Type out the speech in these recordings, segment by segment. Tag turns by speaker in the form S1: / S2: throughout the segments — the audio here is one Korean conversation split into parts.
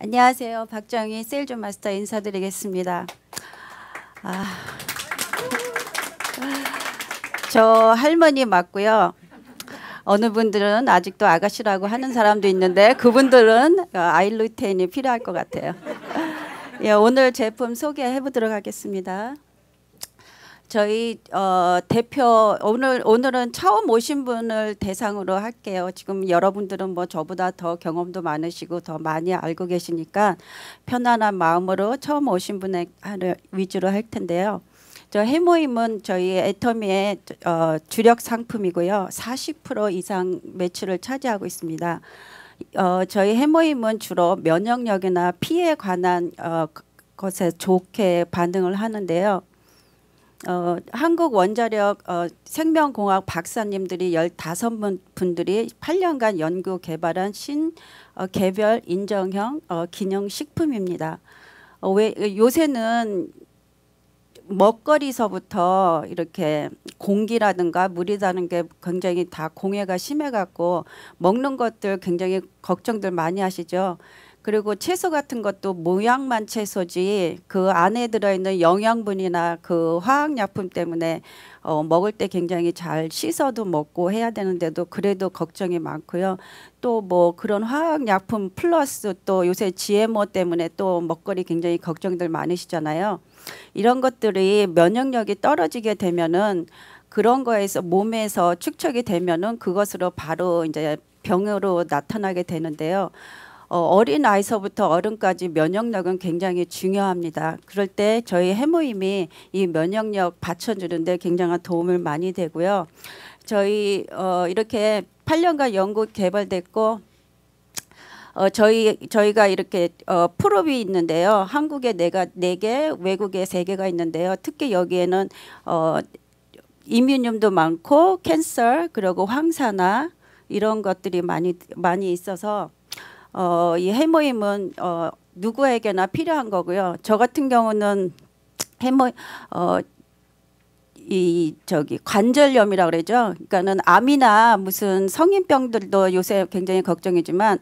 S1: 안녕하세요. 박정희 세일즈 마스터 인사드리겠습니다. 저 할머니 맞고요. 어느 분들은 아직도 아가씨라고 하는 사람도 있는데 그분들은 아일루테인이 필요할 것 같아요. 예, 오늘 제품 소개해 보도록 하겠습니다. 저희 대표 오늘은 처음 오신 분을 대상으로 할게요. 지금 여러분들은 뭐 저보다 더 경험도 많으시고 더 많이 알고 계시니까 편안한 마음으로 처음 오신 분을 위주로 할 텐데요. 저 해모임은 저희 애터미의 주력 상품이고요. 40% 이상 매출을 차지하고 있습니다. 저희 해모임은 주로 면역력이나 피에 관한 것에 좋게 반응을 하는데요. 한국 원자력 생명공학 박사님들이 15분들이 8년간 연구 개발한 개별 인정형 기능식품입니다. 요새는 먹거리서부터 이렇게 공기라든가 물이라는 게 굉장히 다 공해가 심해갖고 먹는 것들 굉장히 걱정들 많이 하시죠. 그리고 채소 같은 것도 모양만 채소지 그 안에 들어있는 영양분이나 그 화학약품 때문에 먹을 때 굉장히 잘 씻어도 먹고 해야 되는데도 그래도 걱정이 많고요. 또 뭐 그런 화학약품 플러스 또 요새 GMO 때문에 또 먹거리 굉장히 걱정들 많으시잖아요. 이런 것들이 면역력이 떨어지게 되면은 그런 거에서 몸에서 축적이 되면은 그것으로 바로 이제 병으로 나타나게 되는데요. 어린 아이서부터 어른까지 면역력은 굉장히 중요합니다. 그럴 때 저희 해모임이 이 면역력 받쳐주는데 굉장한 도움을 많이 되고요. 저희 이렇게 8년간 연구 개발됐고 저희가 이렇게 프롭이 있는데요. 한국에 4개, 외국에 3개가 있는데요. 특히 여기에는 이뮨뮴도 많고 캔서 그리고 황산화 이런 것들이 많이 있어서 이 해모임은 누구에게나 필요한 거고요. 저 같은 경우는 관절염이라고 그러죠. 그러니까는 암이나 무슨 성인병들도 요새 굉장히 걱정이지만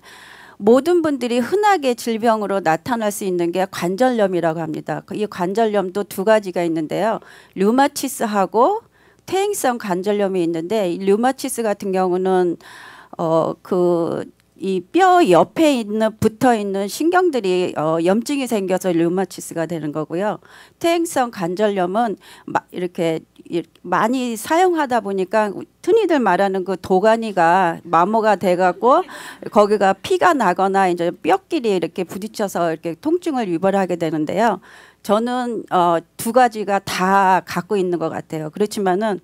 S1: 모든 분들이 흔하게 질병으로 나타날 수 있는 게 관절염이라고 합니다. 이 관절염도 2가지가 있는데요. 류마티스하고 퇴행성 관절염이 있는데 이 류마티스 같은 경우는 이 뼈 옆에 붙어 있는 신경들이 염증이 생겨서 류마티스가 되는 거고요. 퇴행성 관절염은 이렇게 많이 사용하다 보니까 흔히들 말하는 그 도가니가 마모가 돼갖고 거기가 피가 나거나 이제 뼈끼리 이렇게 부딪혀서 이렇게 통증을 유발하게 되는데요. 저는 2가지가 다 갖고 있는 것 같아요. 그렇지만은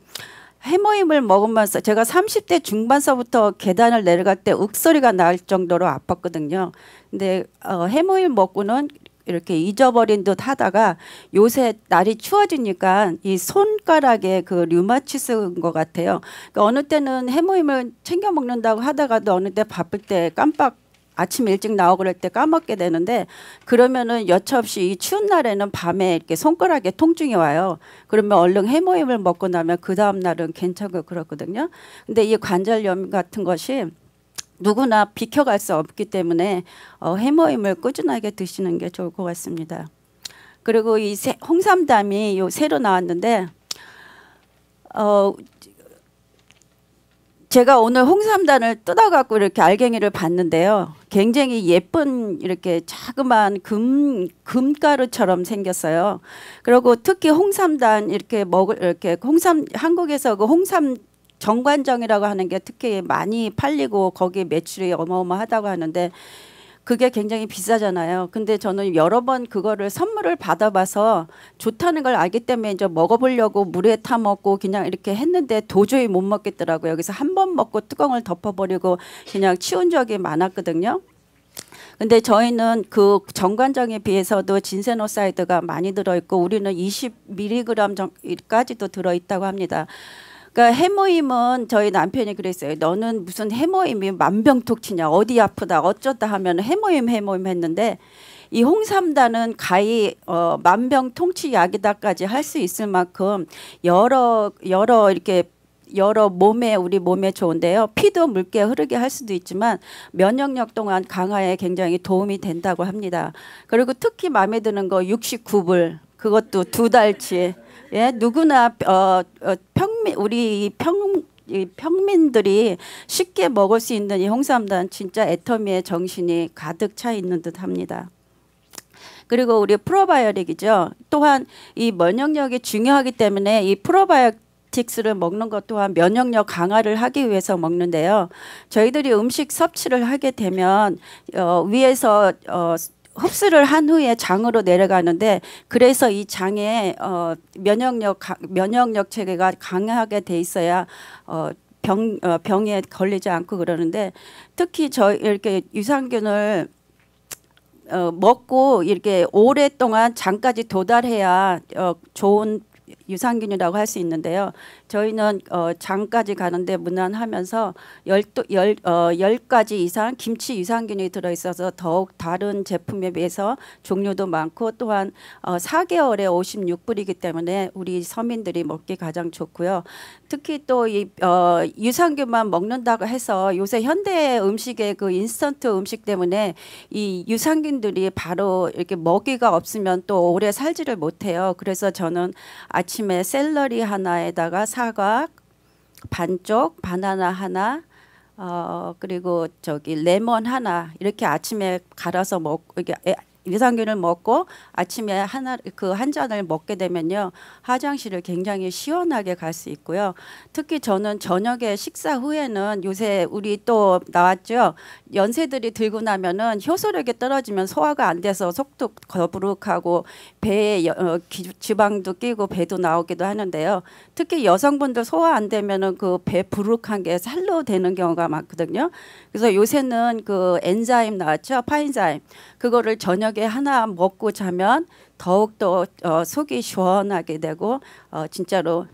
S1: 해모임을 먹으면서 제가 30대 중반서부터 계단을 내려갈 때 윽소리가 날 정도로 아팠거든요. 근데 해모임 먹고는 이렇게 잊어버린 듯 하다가 요새 날이 추워지니까 이 손가락에 그 류마티스인 것 같아요. 그러니까 어느 때는 해모임을 챙겨 먹는다고 하다가도 어느 때 바쁠 때 깜빡 아침 일찍 나오고 그럴 때 까먹게 되는데 그러면은 여차없이 이 추운 날에는 밤에 이렇게 손가락에 통증이 와요. 그러면 얼른 해모임을 먹고 나면 그 다음 날은 괜찮고 그렇거든요. 근데 이 관절염 같은 것이 누구나 비켜갈 수 없기 때문에 해모임을 꾸준하게 드시는 게 좋을 것 같습니다. 그리고 이 홍삼담이 새로 나왔는데 제가 오늘 홍삼단을 뜯어갖고 이렇게 알갱이를 봤는데요. 굉장히 예쁜 이렇게 자그마한 금가루처럼 생겼어요. 그리고 특히 홍삼단 이렇게 한국에서 그 홍삼 정관정이라고 하는 게 특히 많이 팔리고 거기에 매출이 어마어마하다고 하는데 그게 굉장히 비싸잖아요. 근데 저는 여러 번 그거를 선물을 받아봐서 좋다는 걸 알기 때문에 이제 먹어보려고 물에 타 먹고 그냥 이렇게 했는데 도저히 못 먹겠더라고요. 그래서 한 번 먹고 뚜껑을 덮어버리고 그냥 치운 적이 많았거든요. 근데 저희는 그 정관장에 비해서도 진세노사이드가 많이 들어있고 우리는 20mg까지도 들어있다고 합니다. 그러니까 해모임은 저희 남편이 그랬어요. 너는 무슨 해모임이 만병통치냐 어디 아프다 어쩌다 하면 해모임 했는데 이 홍삼단은 가히 만병통치약이다까지 할 수 있을 만큼 여러 이렇게 여러 우리 몸에 좋은데요. 피도 묽게 흐르게 할 수도 있지만 면역력 또한 강화에 굉장히 도움이 된다고 합니다. 그리고 특히 마음에 드는 거 69불 그것도 2달치. 예, 누구나 이 평민들이 쉽게 먹을 수 있는 이 홍삼단 진짜 애터미의 정신이 가득 차 있는 듯합니다. 그리고 우리 프로바이오틱이죠. 또한 이 면역력이 중요하기 때문에 이 프로바이오틱스를 먹는 것 또한 면역력 강화를 하기 위해서 먹는데요. 저희들이 음식 섭취를 하게 되면 위에서 흡수를 한 후에 장으로 내려가는데 그래서 이 장에 면역력 체계가 강하게 돼 있어야 병에 걸리지 않고 그러는데 특히 이렇게 유산균을 먹고 이렇게 오랫동안 장까지 도달해야 좋은 유산균이라고 할 수 있는데요. 저희는 장까지 가는데 무난하면서 10가지 이상 김치 유산균이 들어있어서 더욱 다른 제품에 비해서 종류도 많고 또한 4개월에 56불이기 때문에 우리 서민들이 먹기 가장 좋고요. 특히 또 이 유산균만 먹는다고 해서 요새 현대 음식의 그 인스턴트 음식 때문에 이 유산균들이 바로 이렇게 먹이가 없으면 또 오래 살지를 못해요. 그래서 저는 아침에 샐러리 하나에다가 사과 반쪽, 바나나 하나, 그리고 레몬 하나 이렇게 아침에 갈아서 이렇게 유산균을 먹고 아침에 한 잔을 먹게 되면요 화장실을 굉장히 시원하게 갈 수 있고요. 특히 저는 저녁에 식사 후에는 요새 우리 또 나왔죠. 연세들이 들고 나면은 효소력이 떨어지면 소화가 안 돼서 속도 거부룩하고 배에 지방도 끼고 배도 나오기도 하는데요. 특히 여성분들 소화 안 되면은 그 배 부룩한 게 살로 되는 경우가 많거든요. 그래서 요새는 그 엔자임 나왔죠. 파인자임 그거를 저녁에 하나 먹고 자면 더욱더 속이 시원하게 되고 진짜로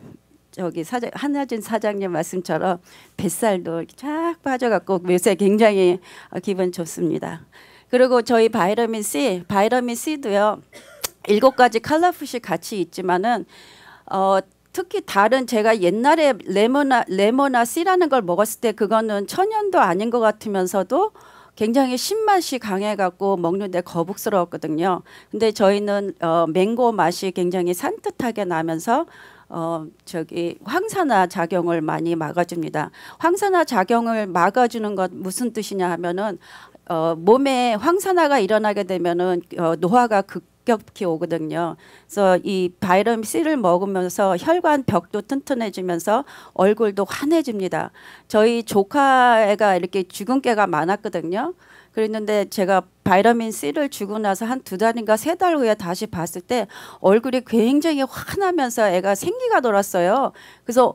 S1: 한하진 사장님 말씀처럼 뱃살도 쫙 빠져갖고 요새 굉장히 기분 좋습니다. 그리고 저희 바이타민 C도요 7가지 컬러풋이 같이 있지만은 특히 다른 제가 옛날에 레모나 C라는 걸 먹었을 때 그거는 천연도 아닌 것 같으면서도 굉장히 신맛이 강해갖고 먹는데 거북스러웠거든요. 근데 저희는 맹고 맛이 굉장히 산뜻하게 나면서 황산화 작용을 많이 막아줍니다. 황산화 작용을 막아주는 것 무슨 뜻이냐 하면은 몸에 황산화가 일어나게 되면은 노화가 급격히 오거든요. 그래서 이 바이타민 C를 먹으면서 혈관 벽도 튼튼해지면서 얼굴도 환해집니다. 저희 조카애가 이렇게 주근깨가 많았거든요. 그랬는데 제가 바이타민 C를 주고 나서 한 2달인가 3달 후에 다시 봤을 때 얼굴이 굉장히 환하면서 애가 생기가 돌았어요. 그래서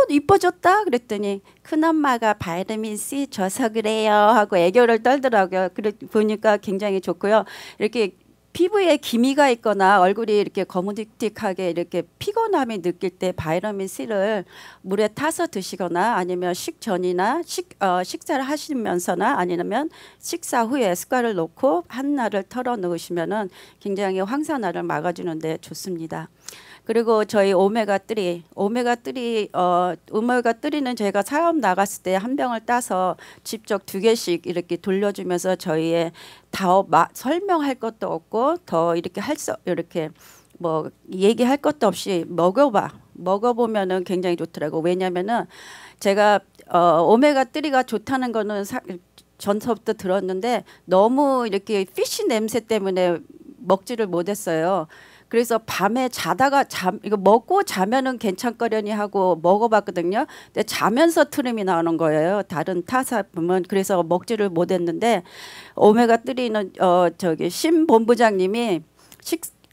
S1: 이뻐졌다 그랬더니 큰엄마가 바이타민 C 줘서 그래요 하고 애교를 떨더라고요. 보니까 굉장히 좋고요. 이렇게 피부에 기미가 있거나 얼굴이 이렇게 거무직직하게 이렇게 피곤함이 느낄 때 바이타민 C를 물에 타서 드시거나 아니면 식전이나 식사를 하시면서나 아니면 식사 후에 숟갈을 놓고 한 알을 털어 넣으시면은 굉장히 황산화를 막아주는 데 좋습니다. 그리고 저희 오메가3는 저희가 사업 나갔을 때 한 병을 따서 직접 2개씩 이렇게 돌려주면서 저희의 설명할 것도 없고 더 이렇게 이렇게 뭐 얘기할 것도 없이 먹어보면은 굉장히 좋더라고. 왜냐면은 제가 오메가3가 좋다는 거는 전서부터 들었는데 너무 이렇게 피쉬 냄새 때문에 먹지를 못했어요. 그래서 밤에 자다가 이거 먹고 자면은 괜찮거려니 하고 먹어봤거든요. 근데 자면서 트림이 나오는 거예요. 다른 타사품은. 그래서 먹지를 못했는데 오메가3는 심 본부장님이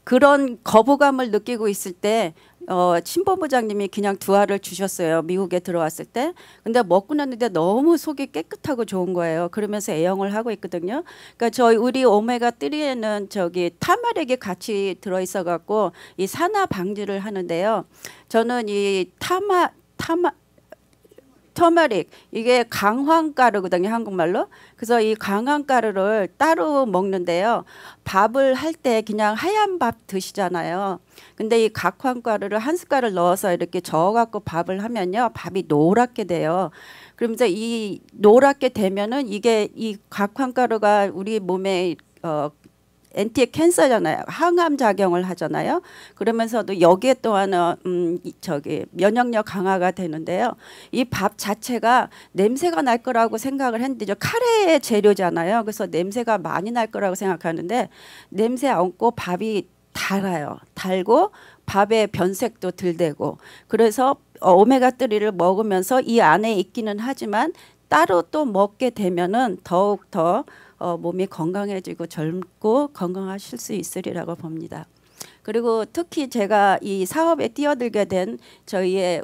S1: 그런 거부감을 느끼고 있을 때 심 본부장님이 그냥 2알을 주셨어요. 미국에 들어왔을 때. 근데 먹고 났는데 너무 속이 깨끗하고 좋은 거예요. 그러면서 애용을 하고 있거든요. 그러니까 우리 오메가3에는 타마렉이 같이 들어있어 갖고 이 산화 방지를 하는데요. 저는 이 터머릭 이게 강황가루거든요, 한국말로. 그래서 이 강황가루를 따로 먹는데요. 밥을 할 때 그냥 하얀 밥 드시잖아요. 근데 이 각황가루를 한 숟갈을 넣어서 이렇게 저어갖고 밥을 하면요, 밥이 노랗게 돼요. 그러면서 이 노랗게 되면은 이게 이 각황가루가 우리 몸에 엔티 캔서잖아요. 항암 작용을 하잖아요. 그러면서도 여기에 또한 저기 면역력 강화가 되는데요. 이 밥 자체가 냄새가 날 거라고 생각을 했는데 저 카레의 재료잖아요. 그래서 냄새가 많이 날 거라고 생각하는데 냄새 없고 밥이 달아요. 달고 밥의 변색도 덜 되고 그래서 오메가3를 먹으면서 이 안에 있기는 하지만 따로 또 먹게 되면은 더욱 더 몸이 건강해지고 젊고 건강하실 수 있으리라고 봅니다. 그리고 특히 제가 이 사업에 뛰어들게 된 저희의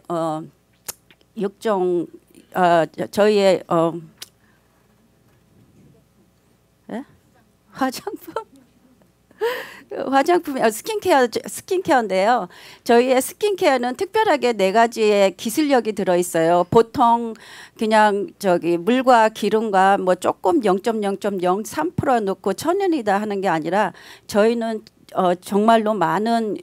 S1: 육종 저희의 화장품 스킨케어인데요. 저희의 스킨케어는 특별하게 4가지의 기술력이 들어 있어요. 보통 그냥 저기 물과 기름과 뭐 조금 0.0.03% 넣고 천연이다 하는 게 아니라 저희는 정말로 많은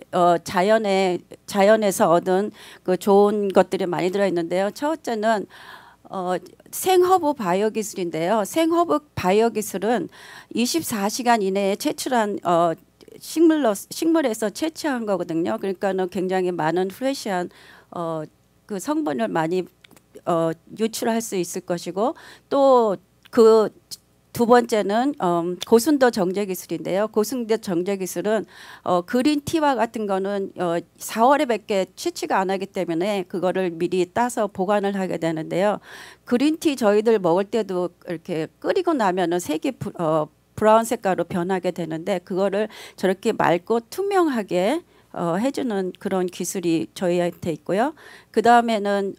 S1: 자연에서 얻은 그 좋은 것들이 많이 들어 있는데요. 첫째는 생허브 바이오 기술인데요. 생허브 바이오 기술은 24시간 이내에 채취한 식물에서 채취한 거거든요. 그러니까는 굉장히 많은 프레시한 그 성분을 많이 유출할 수 있을 것이고 또 그 두 번째는 고순도 정제 기술인데요. 고순도 정제 기술은 그린티와 같은 거는 4월에밖에 채취가 안 하기 때문에 그거를 미리 따서 보관을 하게 되는데요. 그린티 저희들 먹을 때도 이렇게 끓이고 나면은 색이 브라운 색깔로 변하게 되는데 그거를 저렇게 맑고 투명하게 해주는 그런 기술이 저희한테 있고요. 그 다음에는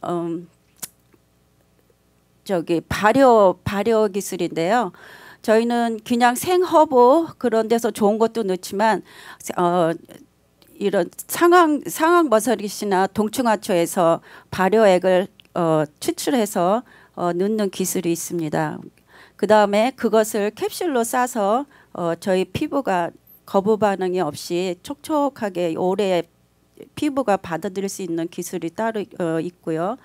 S1: 저기 발효 기술인데요. 저희는 그냥 생허브 그런 데서 좋은 것도 넣지만 이런 상황버섯이나 동충하초에서 발효액을 추출해서 넣는 기술이 있습니다. 그 다음에 그것을 캡슐로 싸서 저희 피부가 거부 반응이 없이 촉촉하게 오래 피부가 받아들일 수 있는 기술이 따로 있고요.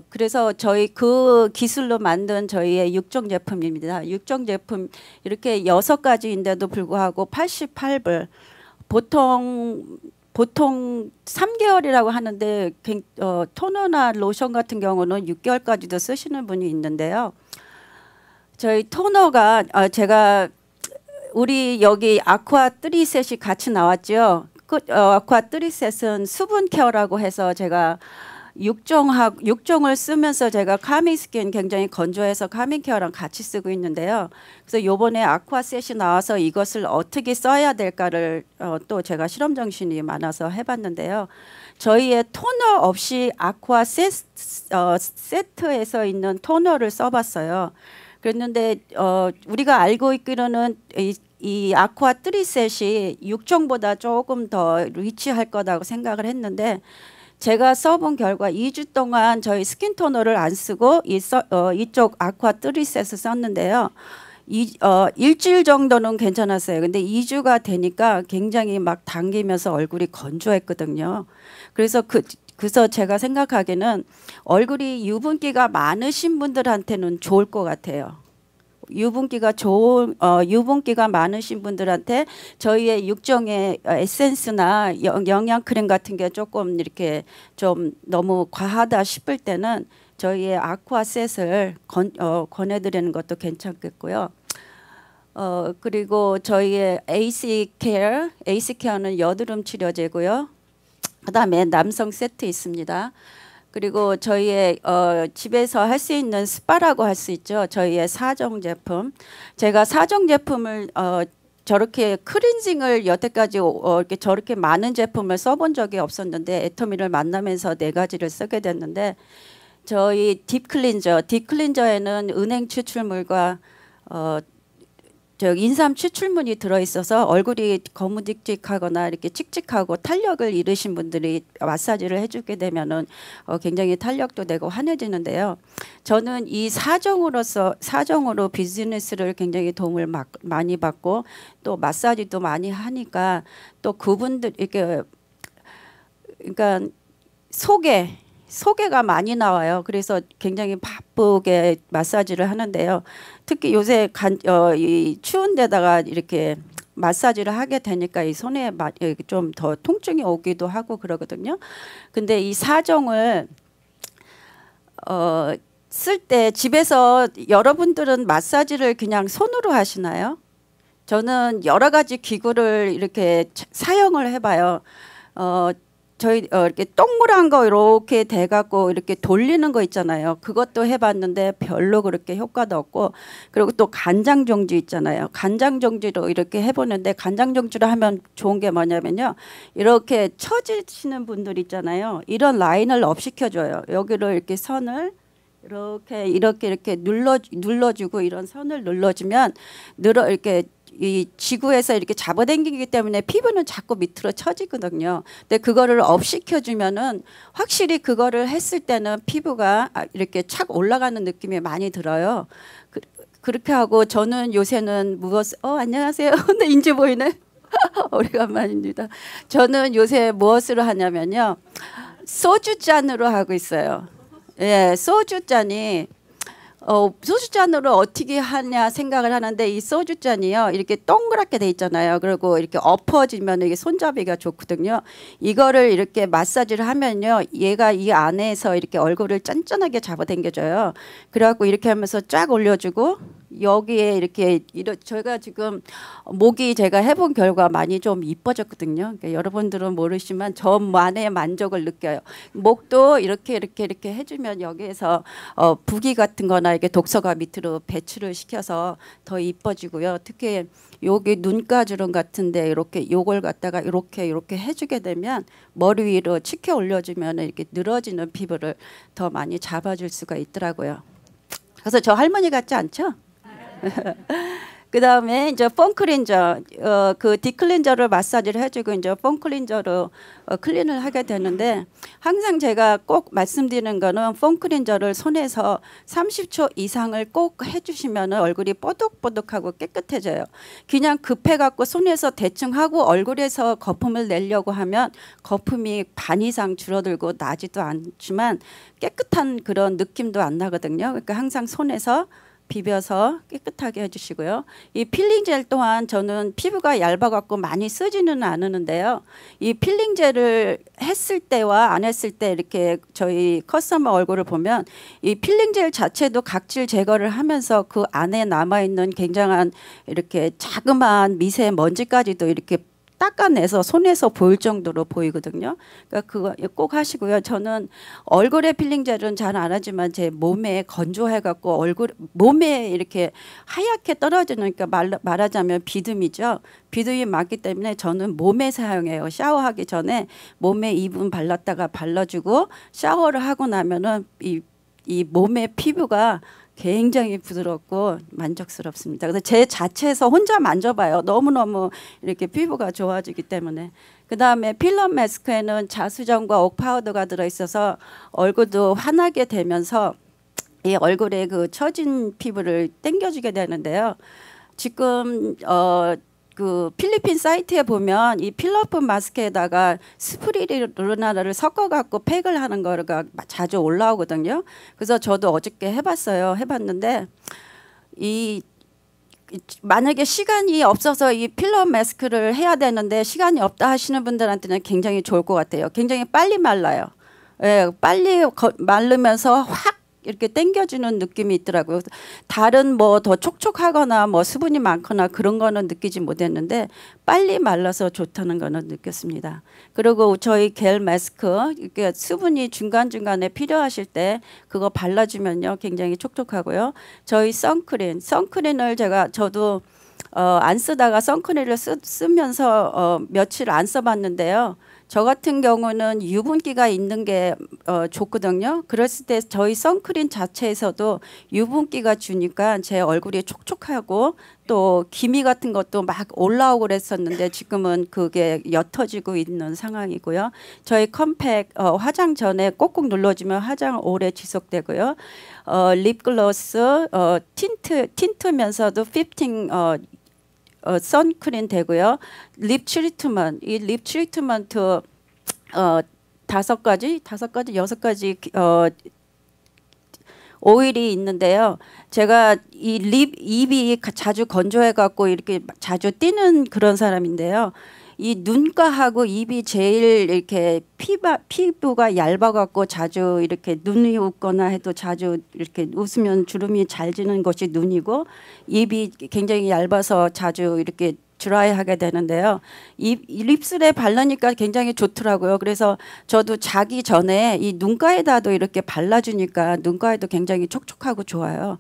S1: 그래서 저희 그 기술로 만든 저희의 육종 제품입니다. 육종 제품 이렇게 6가지인데도 불구하고 88불 보통 3개월이라고 하는데 토너나 로션 같은 경우는 6개월까지도 쓰시는 분이 있는데요. 저희 토너가 제가 우리 여기 아쿠아 3셋이 같이 나왔죠. 아쿠아 3셋은 수분 케어라고 해서 제가 육종을 쓰면서 제가 카밍 스킨 굉장히 건조해서 카밍 케어랑 같이 쓰고 있는데요. 그래서 요번에 아쿠아 셋이 나와서 이것을 어떻게 써야 될까를 또 제가 실험 정신이 많아서 해봤는데요. 저희의 토너 없이 아쿠아 세트에서 있는 토너를 써봤어요. 그랬는데 우리가 알고 있기로는 이 아쿠아 3셋이 육종보다 조금 더 리치할 거라고 생각을 했는데 제가 써본 결과 2주 동안 저희 스킨 토너를 안 쓰고 이쪽 아쿠아 3셋을 썼는데요. 일주일 정도는 괜찮았어요. 근데 2주가 되니까 굉장히 막 당기면서 얼굴이 건조했거든요. 그래서 제가 생각하기에는 얼굴이 유분기가 많으신 분들한테는 좋을 것 같아요. 유분기가 많으신 분들한테 저희의 육종의 에센스나 영양 크림 같은 게 조금 이렇게 좀 너무 과하다 싶을 때는 저희의 아쿠아 셋을 권해드리는 것도 괜찮겠고요. 그리고 저희의 에이시 케어는 여드름 치료제고요. 그다음에 남성 세트 있습니다. 그리고 저희의 집에서 할 수 있는 스파라고 할 수 있죠. 저희의 사정 제품. 제가 사정 제품을 저렇게 클렌징을 여태까지 이렇게 저렇게 많은 제품을 써본 적이 없었는데 애터미를 만나면서 4가지를 쓰게 됐는데 저희 딥클린저에는 은행 추출물과 저 인삼 추출물이 들어있어서 얼굴이 거무직직하거나 이렇게 칙칙하고 탄력을 잃으신 분들이 마사지를 해주게 되면은 굉장히 탄력도 되고 환해지는데요. 저는 이 사정으로 비즈니스를 굉장히 도움을 많이 받고 또 마사지도 많이 하니까 또 그분들 이렇게 그러니까 소개가 많이 나와요. 그래서 굉장히 바쁘게 마사지를 하는데요. 특히 요새 이 추운 데다가 이렇게 마사지를 하게 되니까 이 손에 좀 더 통증이 오기도 하고 그러거든요. 근데 이 사정을 쓸 때 집에서 여러분들은 마사지를 그냥 손으로 하시나요? 저는 여러 가지 기구를 이렇게 사용을 해봐요. 저희 이렇게 동그란 거 이렇게 대갖고 이렇게 돌리는 거 있잖아요. 그것도 해봤는데 별로 그렇게 효과도 없고, 그리고 또 간장종지 있잖아요. 간장종지로 이렇게 해보는데, 간장종지로 하면 좋은 게 뭐냐면요, 이렇게 처지시는 분들 있잖아요. 이런 라인을 업시켜줘요. 여기를 이렇게 선을 이렇게 눌러주고, 이런 선을 눌러주면 이렇게 이 지구에서 이렇게 잡아당기기 때문에 피부는 자꾸 밑으로 처지거든요. 근데 그거를 업 시켜주면은 확실히 그거를 했을 때는 피부가 이렇게 착 올라가는 느낌이 많이 들어요. 그렇게 하고 저는 요새는 안녕하세요. 네, 인제 보이네. 오래간만입니다. 저는 요새 무엇으로 하냐면요, 소주잔으로 하고 있어요. 예, 소주잔이 소주잔으로 어떻게 하냐 생각을 하는데, 이 소주잔이요, 이렇게 동그랗게 돼 있잖아요. 그리고 이렇게 엎어지면 이게 손잡이가 좋거든요. 이거를 이렇게 마사지를 하면요, 얘가 이 안에서 이렇게 얼굴을 짠짠하게 잡아당겨줘요. 그래갖고 이렇게 하면서 쫙 올려주고, 여기에 이렇게 저희가 지금 목이 제가 해본 결과 많이 좀 이뻐졌거든요. 그러니까 여러분들은 모르시지만 저만의 만족을 느껴요. 목도 이렇게 해주면 여기에서 부기 같은 거나 이게 독소가 밑으로 배출을 시켜서 더 이뻐지고요. 특히 여기 눈가주름 같은데 이렇게 요걸 갖다가 이렇게 해주게 되면 머리 위로 치켜 올려주면 이렇게 늘어지는 피부를 더 많이 잡아줄 수가 있더라고요. 그래서 저 할머니 같지 않죠? 그 다음에 이제 폼 클렌저, 그 딥클렌저를 마사지를 해주고 이제 폼 클렌저로 클린을 하게 되는데, 항상 제가 꼭 말씀드리는 거는 폼 클렌저를 손에서 30초 이상을 꼭 해주시면 얼굴이 뽀득뽀득하고 깨끗해져요. 그냥 급해갖고 손에서 대충 하고 얼굴에서 거품을 내려고 하면 거품이 반 이상 줄어들고 나지도 않지만 깨끗한 그런 느낌도 안 나거든요. 그러니까 항상 손에서 비벼서 깨끗하게 해주시고요. 이 필링 젤 또한 저는 피부가 얇아갖고 많이 쓰지는 않았는데요. 이 필링 젤을 했을 때와 안 했을 때 이렇게 저희 커스터머 얼굴을 보면 이 필링 젤 자체도 각질 제거를 하면서 그 안에 남아있는 굉장한 이렇게 자그마한 미세먼지까지도 이렇게 닦아내서 손에서 보일 정도로 보이거든요. 그러니까 그거 꼭 하시고요. 저는 얼굴에 필링 젤은 잘 안 하지만 제 몸에 건조해갖고 몸에 이렇게 하얗게 떨어지는, 그러니까 말하자면 비듬이죠. 비듬이 많기 때문에 저는 몸에 사용해요. 샤워하기 전에 몸에 이분 발랐다가 발라주고 샤워를 하고 나면은 이 몸의 피부가 굉장히 부드럽고 만족스럽습니다. 그래서 제 자체에서 혼자 만져봐요. 너무너무 이렇게 피부가 좋아지기 때문에. 그 다음에 필러 마스크에는 자수정과 옥 파우더가 들어있어서 얼굴도 환하게 되면서 이 얼굴에 그 처진 피부를 당겨주게 되는데요. 지금 그 필리핀 사이트에 보면 이 필러폰 마스크에다가 스프리루나를 섞어갖고 팩을 하는 거가 자주 올라오거든요. 그래서 저도 어저께 해봤는데 만약에 시간이 없어서 이 필러 마스크를 해야 되는데 시간이 없다 하시는 분들한테는 굉장히 좋을 것 같아요. 굉장히 빨리 말라요. 예, 빨리 마르면서 확 이렇게 당겨주는 느낌이 있더라고요. 다른 뭐 더 촉촉하거나 뭐 수분이 많거나 그런 거는 느끼지 못했는데 빨리 말라서 좋다는 거는 느꼈습니다. 그리고 저희 겔 마스크, 이렇게 수분이 중간중간에 필요하실 때 그거 발라주면요 굉장히 촉촉하고요. 저희 선크린을 저도 안 쓰다가 선크린을 쓰면서 며칠 안 써봤는데요. 저 같은 경우는 유분기가 있는 게 좋거든요. 그랬을 때 저희 선크림 자체에서도 유분기가 주니까 제 얼굴이 촉촉하고 또 기미 같은 것도 막 올라오고 그랬었는데 지금은 그게 옅어지고 있는 상황이고요. 저희 컴팩 화장 전에 꼭꼭 눌러주면 화장 오래 지속되고요. 립글로스 틴트면서도 피팅 선크림 되고요. 립 트리트먼트, 이 립 트리트먼트 5가지, 6가지 오일이 있는데요. 제가 이 입이 자주 건조해 갖고 이렇게 자주 뛰는 그런 사람인데요. 이 눈가하고 입이 제일 이렇게 피부가 얇아 갖고 자주 이렇게 눈이 웃거나 해도 자주 이렇게 웃으면 주름이 잘 지는 것이 눈이고, 입이 굉장히 얇아서 자주 이렇게 드라이하게 되는데요. 이 립스에 바르니까 굉장히 좋더라고요. 그래서 저도 자기 전에 이 눈가에다도 이렇게 발라주니까 눈가에도 굉장히 촉촉하고 좋아요.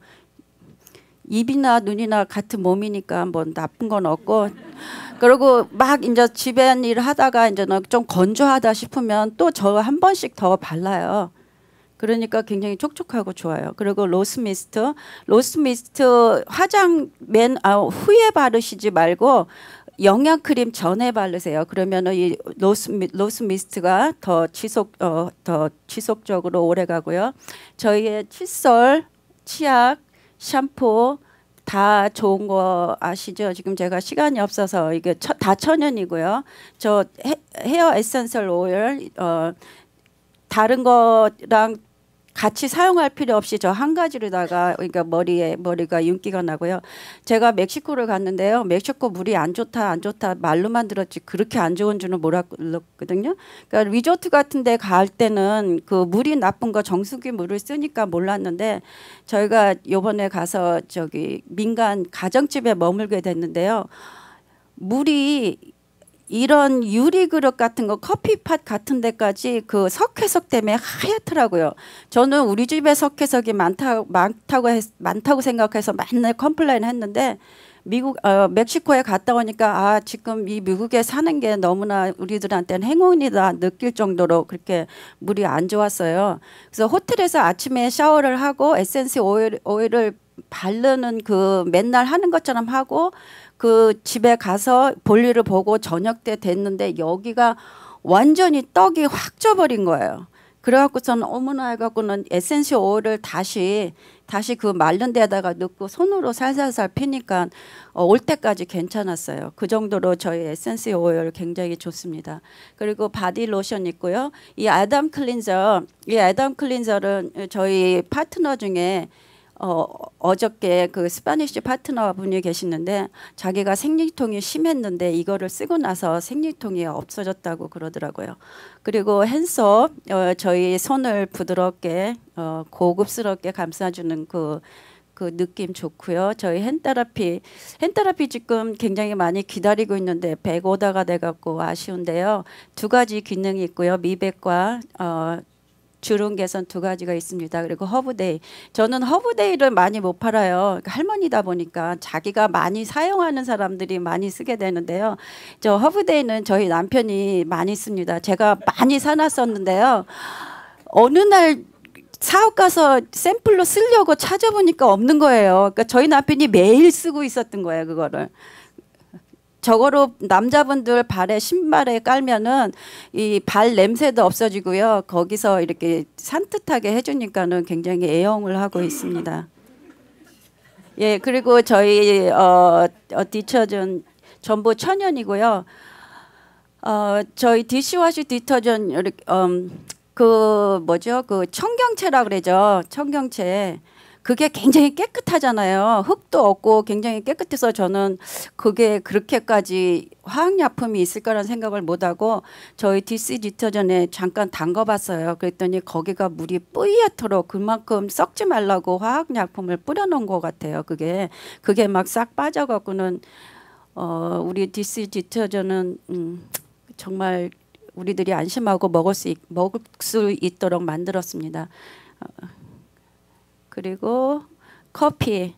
S1: 입이나 눈이나 같은 몸이니까 뭐 나쁜 건 없고, 그리고 막 이제 집안일 하다가 이제 좀 건조하다 싶으면 또 저 한 번씩 더 발라요. 그러니까 굉장히 촉촉하고 좋아요. 그리고 로스 미스트 화장 후에 바르시지 말고 영양 크림 전에 바르세요. 그러면은 이 로스 미스트가 더 지속적으로 오래 가고요. 저희의 칫솔, 치약, 샴푸 다 좋은 거 아시죠? 지금 제가 시간이 없어서 이게 다 천연이고요. 저 헤어 에센셜 오일 다른 거랑 같이 사용할 필요 없이 저 한 가지로다가, 그러니까 머리가 윤기가 나고요. 제가 멕시코를 갔는데요. 멕시코 물이 안 좋다 말로만 들었지 그렇게 안 좋은 줄은 몰랐거든요. 그러니까 리조트 같은 데 갈 때는 그 물이 나쁜 거 정수기 물을 쓰니까 몰랐는데, 저희가 요번에 가서 저기 민간 가정집에 머물게 됐는데요. 물이 이런 유리 그릇 같은 거, 커피팟 같은 데까지 그 석회석 때문에 하얗더라고요. 저는 우리 집에 석회석이 많다고 생각해서 맨날 컴플레인 했는데, 멕시코에 갔다 오니까 지금 이 미국에 사는 게 너무나 우리들한테는 행운이다 느낄 정도로 그렇게 물이 안 좋았어요. 그래서 호텔에서 아침에 샤워를 하고 에센스 오일을 바르는 그 맨날 하는 것처럼 하고, 그 집에 가서 볼일을 보고 저녁 때 됐는데 여기가 완전히 떡이 확 쪄버린 거예요. 그래갖고서는 어머나 해갖고는 에센셜 오일을 다시 그 마른 데다가 넣고 손으로 살살살 피니까 올 때까지 괜찮았어요. 그 정도로 저희 에센셜 오일 굉장히 좋습니다. 그리고 바디 로션 있고요. 이 아담 클린저는 저희 파트너 중에 어저께 그 스파니쉬 파트너 분이 계시는데, 자기가 생리통이 심했는데 이거를 쓰고 나서 생리통이 없어졌다고 그러더라고요. 그리고 핸드소프, 저희 손을 부드럽게 고급스럽게 감싸주는 그 느낌 좋고요. 저희 핸드테라피 지금 굉장히 많이 기다리고 있는데 백 오다가 돼갖고 아쉬운데요. 2가지 기능이 있고요. 미백과 주름 개선 2가지가 있습니다. 그리고 허브데이. 저는 허브데이를 많이 못 팔아요. 그러니까 할머니다 보니까 자기가 많이 사용하는 사람들이 많이 쓰게 되는데요. 저 허브데이는 저희 남편이 많이 씁니다. 제가 많이 사놨었는데요. 어느 날 사업 가서 샘플로 쓰려고 찾아보니까 없는 거예요. 그러니까 저희 남편이 매일 쓰고 있었던 거예요, 그거를. 저거로 남자분들 발에 신발에 깔면은 이 발 냄새도 없어지고요. 거기서 이렇게 산뜻하게 해주니까는 굉장히 애용을 하고 있습니다. 예, 그리고 저희 디터전 전부 천연이고요. 저희 디시워시 디터전 이렇게 그 뭐죠? 그 청경채라 그러죠. 청경채. 그게 굉장히 깨끗하잖아요. 흙도 없고 굉장히 깨끗해서 저는 그게 그렇게까지 화학약품이 있을 거라는 생각을 못하고 저희 DC 디터전에 잠깐 담가봤어요. 그랬더니 거기가 물이 뿌옇도록 그만큼 썩지 말라고 화학약품을 뿌려놓은 것 같아요. 그게 막 싹 빠져갖고는 우리 DC 디터전은 정말 우리들이 안심하고 먹을 수 있도록 만들었습니다. 그리고 커피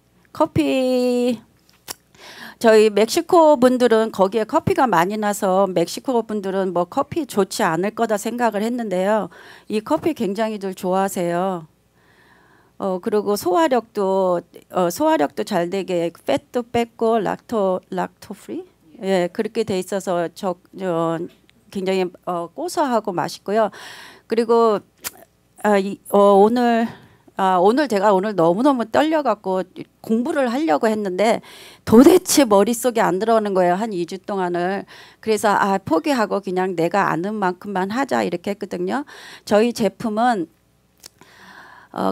S1: 저희 멕시코 분들은 거기에 커피가 많이 나서 멕시코 분들은 뭐 커피 좋지 않을 거다 생각을 했는데요. 이 커피 굉장히들 좋아하세요. 그리고 소화력도 잘 되게 팻도 뺐고 락토 프리 예 그렇게 돼 있어서 굉장히 고소하고 맛있고요. 그리고 오늘 제가 너무너무 떨려갖고 공부를 하려고 했는데 도대체 머릿속에 안 들어오는 거예요. 한 2주 동안을. 그래서 포기하고 그냥 내가 아는 만큼만 하자 이렇게 했거든요. 저희 제품은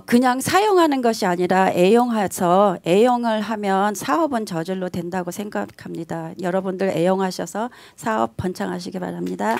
S1: 그냥 사용하는 것이 아니라 애용을 하면 사업은 저절로 된다고 생각합니다. 여러분들 애용하셔서 사업 번창하시기 바랍니다.